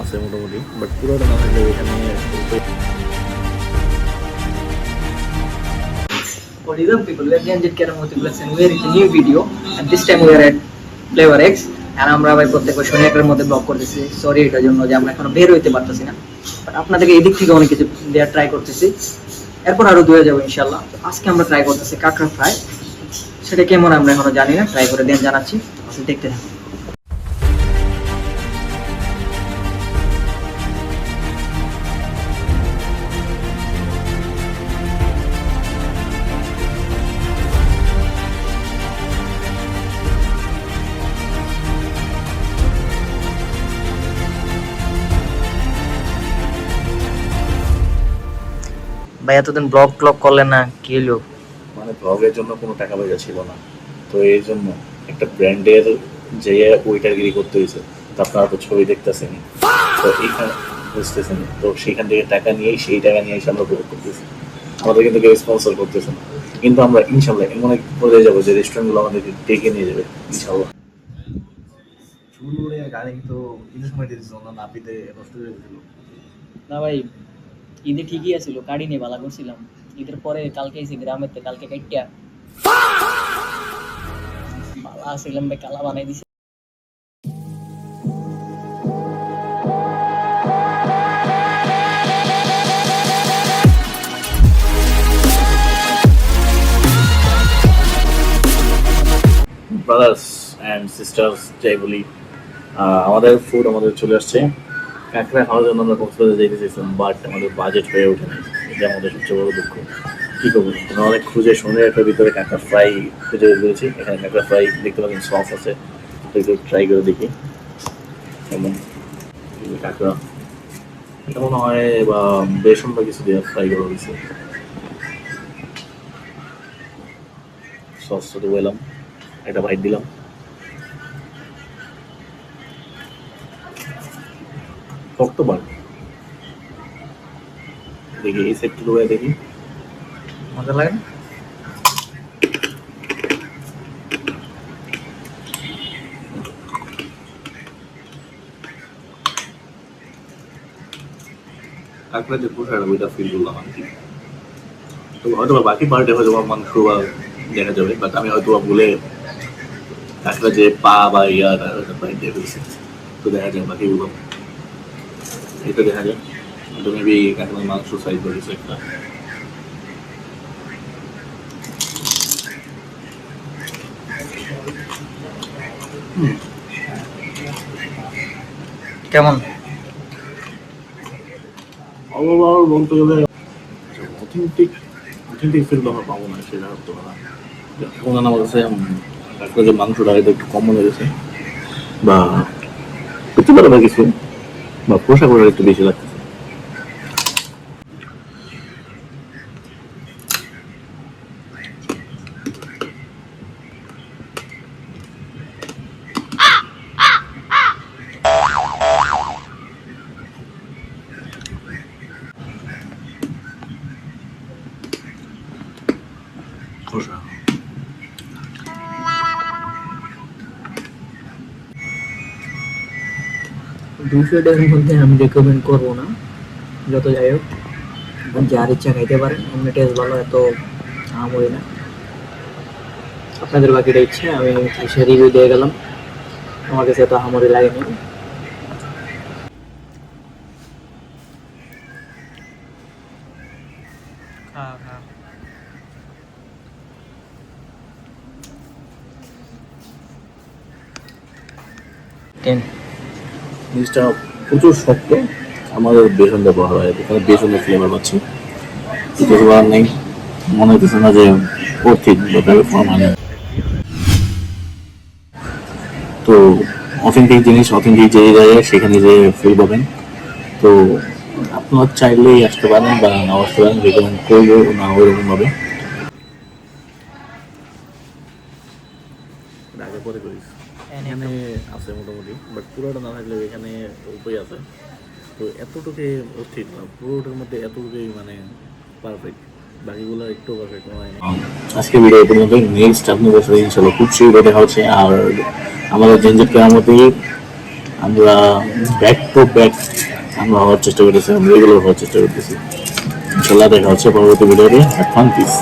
আছে মোটামুটি, বাট পুরোটা না থাকলে এখানে What is up, people? We are Janjit Karam Multiplex and we are in a new video, and this time we are at Flavor X and আমরা ভাই প্রত্যেকবার শনি একটার মধ্যে ব্লগ করতেছি। সরি এটার জন্য যে আমরা এখনো বের হইতে পারতেছি না, বাট আপনাদেরকে এদিক থেকে অনেক কিছু দেওয়ার ট্রাই করতেছি, এরপর আরো দূরে যাবো ইনশাল্লাহ। আজকে আমরা ট্রাই করতেছি কাঁকড়া ফ্রাই, সেটা কেমন আমরা এখনো জানি না, ট্রাই করে দেন জানাচ্ছি, দেখতে থাকুন। ভাই এতদিন ব্লগ করলেন না, কি হলো? মানে ব্লগের জন্য কোনো টাকা পয়সা ছিল না, তো এই জন্য একটা ব্র্যান্ডের যে ওয়েটারগিরি করতে হয়েছে। তো আপনারা তো ছবি দেখতেছেন, তো এইখানে বুঝতেছেন, তো সেখান থেকে টাকা নিয়েই সেই টাকা নিয়ে এসে আমরা উপভোগ করতেছি। আমাদের কিন্তু কেউ স্পন্সর করতেছে না, কিন্তু আমরা ইনশাল্লাহ এমন এক পর্যায়ে যাবো যে রেস্টুরেন্টগুলো আমাদেরকে ডেকে নিয়ে যাবে ইনশাল্লাহ। চুল উড়ে গাড়ি তো ঈদের সময় দিয়েছিল না, নাপিতে নষ্ট হয়ে গেছিল। না ভাই, ঈদে ঠিকই আছিল, কাড়ি নিয়ে ভালো করছিলাম। ঈদের পরে কালকে এসে গ্রামের থেকে, কালকে কাইটিয়া ভালো আসছিলাম ভাই, কালা বানাই দিছে। ব্রাদার্স অ্যান্ড সিস্টার্স যাই বলি, আমাদের ফুড আমাদের চলে আসছে। কাঁকড়া খাওয়ার জন্য আমরা কক্সবাজার যেতে চাইছিলাম, বাট আমাদের বাজেট হয়ে ওঠে না, এটা আমাদের সবচেয়ে বড় দুঃখ। কী করবো, আমরা অনেক খুঁজে শুনে একটা ভিতরে কাঁকড়া ফ্রাই খুঁজে বের করেছি। এখানে কাঁকড়া ফ্রাই দেখতে পাচ্ছেন, সস আছে, তো একটু ট্রাই করে দেখি কেমন। কাঁকড়া এটা মনে হয় বা বেসন বা কিছু দিয়ে ফ্রাই করা হয়েছে। সসটা তো এলাম, একটা বাইট দিলাম। শক্ত বাট, দেখি এই সেটটা ডুবে দেখি, মজা লাগে না? কাঁকড়া যে পোষাটা ওইটা ফিল করলাম আর কি। তো হয়তো বাকি পার্টে হয়তো মাংস বা দেখা যাবে, বাট আমি হয়তো ভুলে কাঁকড়া যে পা বা ইয়াটা বাইট দিয়ে ফেলছি। তো দেখা যায় বাকিগুলো, এটা দেখা যায় এটা মেবি কাঁকড়ার মাংস সাইজ করেছে একটা। কেমন? ওভারঅল বলতে গেলে অথেন্টিক ফিল তো আমরা পাবো না, সেটা হতে পারে না। এখন আমার কাছে কাঁকড়ার যে মাংসটা এটা একটু কম মনে গেছে, বা হতে পারে বা কিছু, বা পোশাক একটু বেশি লাগতেছে। দুশো টাকার মধ্যে আমি রেকমেন্ড করবো না, যত যাই হোক যার ইচ্ছা খাইতে পারেন, এমনি টেস্ট ভালো, এত আমই না। আপনাদের বাকিটা ইচ্ছে, আমি এসে রিভিউ দিয়ে গেলাম, আমার কাছে এত আমরি লাগেনি। জিনিসটা প্রচুর শক্ত, আমাদের বেসন ব্যবহার হয়, এখানে বেসনের ফ্লেভার পাচ্ছি, কিছু করার নেই। মনে হচ্ছে না যে অর্থিক ফর্ম আনে। তো অথেন্টিক জিনিস অথেন্টিক যে জায়গায় সেখানে যে ফিল পাবেন। তো আপনারা চাইলেই আসতে পারেন বা না আসতে পারেন, রেকমেন্ড করবো না ওইরকমভাবে। আগে পরে করিস এখানে আছে মোটামুটি, বাট পুরোটা না থাকলেও এখানে উপায় আছে। তো এতটুকুই ঠিক না, পুরোটার মধ্যে এতটুকুই মানে পারফেক্ট, বাকিগুলো একটু পারফেক্ট নয়। আজকে ভিডিও এই পর্যন্ত, নেক্সট আপনাদের সাথে ইনশাল্লাহ খুব শীঘ্রই দেখা হচ্ছে। আর আমাদের জেনজেট কেরামতি আমরা ব্যাক টু ব্যাক আমরা হওয়ার চেষ্টা করতেছি, আমরা রেগুলার হওয়ার চেষ্টা করতেছি। ইনশাল্লাহ দেখা হচ্ছে পরবর্তী ভিডিওতে। এখন পিস।